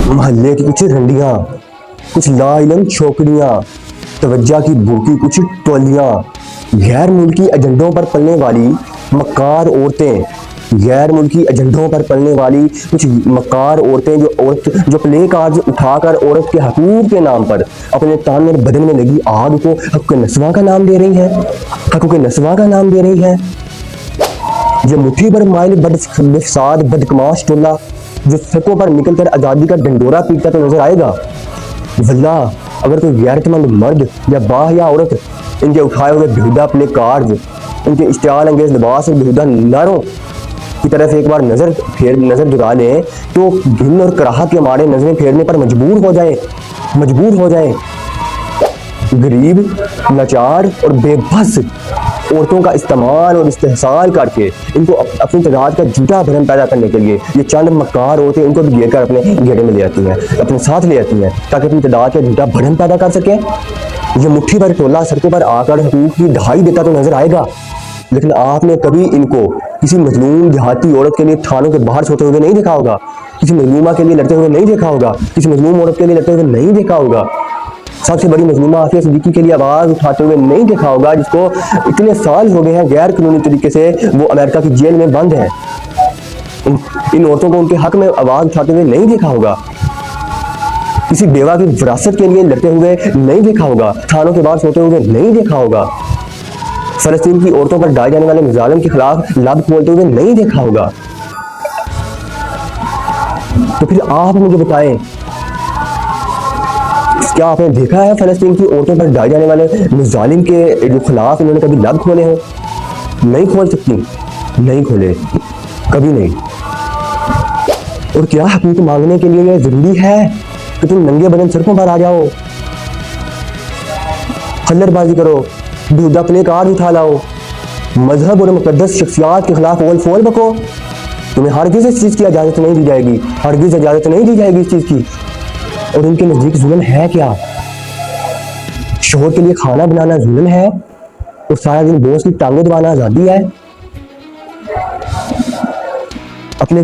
मोहल्ले की कुछ रंडियां, कुछ लाइलम छोकरियां, तवज्जा की भूखी कुछ टोलियां, गैर मुल्की एजेंडों पर पलने वाली मक्कार औरतें, गैर मुल्की एजेंडों पर पलने वाली कुछ मक्कार औरतें जो प्ले कार्ड उठाकर औरत के हकूक के नाम पर अपने तान और बदन में लगी आग को हक नस्वा का नाम दे रही है, हकूक नस्वा का नाम दे रही है। ये मुट्ठी भर माइल बदफसाद बदकमाश टोला जो सड़कों पर निकलकर आज़ादी का डंडोरा पीटता तो नजर आएगा। वल्लाह अगर कोई गैरतमंद मर्द या बाह या औरत इनके उठाए हुए बेहुदा प्ले कार्ड, इनके इश्तियाल अंगेज लिबास और बेहुदा नारों की तरफ एक बार नजर दुरा लें तो घिन और कराहत के मारे नजरें फेरने पर मजबूर हो जाए। गरीब, लाचार और बेबस औरतों का इस्तेमाल और इस्तेहसाल करके इनको अपनी तादाद का झूठा भरम पैदा करने के लिए ये चंद मक्कार औरतें इनको भी घेर कर अपने घेरे में ले आती हैं, अपने साथ ले आती हैं ताकि अपनी तादाद का झूठा भरम पैदा कर सके। ये मुट्ठी भर टोला सड़कों पर आकर हुकूक की दहाई देता तो नजर आएगा, लेकिन आपने कभी इनको किसी मजलूम देहाती औरत के लिए थानों के बाहर सोते हुए नहीं देखा होगा, किसी मजलूमा के लिए लड़ते हुए नहीं देखा होगा, किसी मजलूम औरत के लिए लड़ते हुए नहीं देखा होगा, सबसे बड़ी मजलूमा आफिया सिद्दीकी के लिए आवाज उठाते हुए नहीं देखा होगा, जिसको इतने साल हो गए हैं गैर कानूनी तरीके से वो अमेरिका की जेल में बंद है। इन औरतों को उनके हक में आवाज उठाते हुए नहीं देखा होगा, किसी बेवा की विरासत के लिए लड़ते हुए नहीं देखा होगा, थानों के बाहर सोते हुए नहीं देखा होगा, फलस्तीन की औरतों पर डाले जाने वाले मुजालिम के खिलाफ लब खोलते हुए नहीं देखा होगा। तो फिर आप मुझे बताएं, क्या आपने देखा है फलस्तीन की औरतों पर डाले जाने वाले मुजालिम के जो खिलाफ इन्होंने कभी लब खोले हो? नहीं खोल सकती, नहीं खोले, कभी नहीं। और क्या हकूक मांगने के लिए यह जरूरी है कि तुम नंगे बदन सड़कों पर आ जाओ, खल्लरबाजी करो, बेहुदा प्ले कार्ड उठा लाओ, मजहब और मुकद्दस शख्सियात के खिलाफ ओल फोल बको? तुम्हें हरगिज़ इस चीज़ की इजाज़त नहीं दी जाएगी, हरगिज़ इजाज़त नहीं दी जाएगी इस चीज़ की। और उनके नजदीक जुल्म है क्या? शोहर के लिए खाना बनाना जुल्म है और सारा दिन बॉस की टांगों दबाना आजादी है? अपने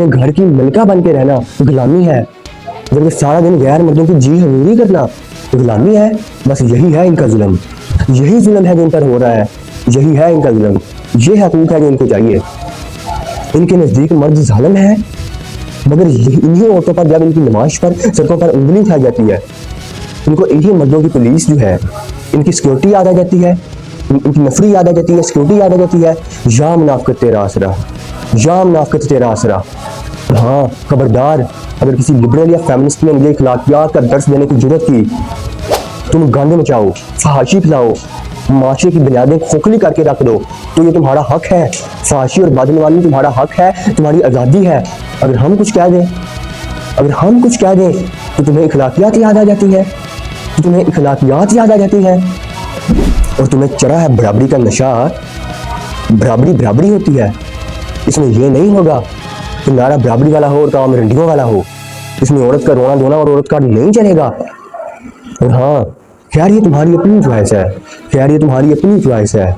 घर की मलका बन के रहना गुलामी है, जबकि सारा दिन गैर मर्दों की जी हजूरी करना गुलामी है। बस यही है इनका जुल्म, यही जुल्म है जो इन पर हो रहा है, यही है इनका जुल्म, ये हकूक है जो इनको चाहिए। इनके नजदीक मर्द जालिम है, मगर इन्हीं औरतों पर जब इनकी नुमाइश पर सड़कों पर उंगली उठाई जाती है, इनको इन्हीं मर्दों की पुलिस जो है इनकी सिक्योरिटी याद आ जाती है, इनकी नफरी याद आ जाती है, सिक्योरिटी याद आ जाती है। या मुनाफिकत तेरा आसरा, या मुनाफिकत तेरा आसरा। हाँ खबरदार, अगर किसी लिबरल या फेमिनिस्ट ने मुझे अखलाकियात का दर्स देने की जरूरत की, तुम गंद मचाओ, फहाशी फैलाओ, माशरे की बुनियादें खोखली करके रख दो, तो ये तुम्हारा हक है। फाशी और बदनवाली तुम्हारा हक है, तुम्हारी आज़ादी है। अगर हम कुछ कह दें तो तुम्हें इखलाकियात याद आ जाती है, और तुम्हें चढ़ा है बराबरी का नशा। बराबरी होती है, इसमें यह नहीं होगा कि नारा बराबरी वाला हो और काम रंडियों वाला हो। इसमें औरत का रोना धोना और औरत का नहीं चलेगा। और हाँ खैर ये तुम्हारी अपनी च्वाइस है,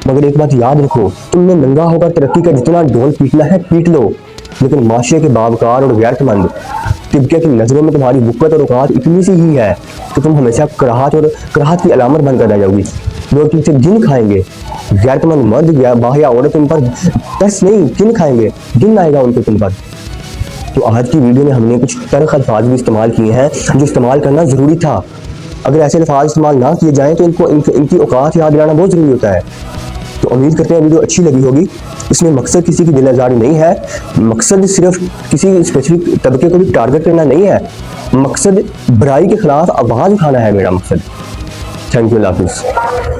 मगर एक बात याद रखो, तुमने नंगा होकर तरक्की का जितना ढोल पीटना है पीट लो, लेकिन माशरे के बावकार और गैरतमंद तिब्के की नजरों में तुम्हारी बुक्कत और औकात इतनी सी ही है कि तुम हमेशा कराहत की अलामत बनकर रह जाओगी। लोग तुमसे गिन खाएंगे, गैरतमंद मर्द या बाह्या औरत तुम पर दस नहीं गिन खाएंगे, गिन आएगा उनको तुम पर। तो आज की वीडियो में हमने कुछ तल्ख अल्फाज भी इस्तेमाल किए हैं जो इस्तेमाल करना जरूरी था। अगर ऐसे अल्फाज इस्तेमाल ना किए जाएं तो इनकी औकात याद दिलाना बहुत जरूरी होता है। तो उम्मीद करते हैं वीडियो अच्छी लगी होगी। इसमें मकसद किसी की दिल आज़ारी नहीं है, मकसद सिर्फ किसी स्पेसिफिक तबके को भी टारगेट करना नहीं है, मकसद बुराई के खिलाफ आवाज़ उठाना है मेरा मकसद। थैंक यू, अल्लाह हाफिज़।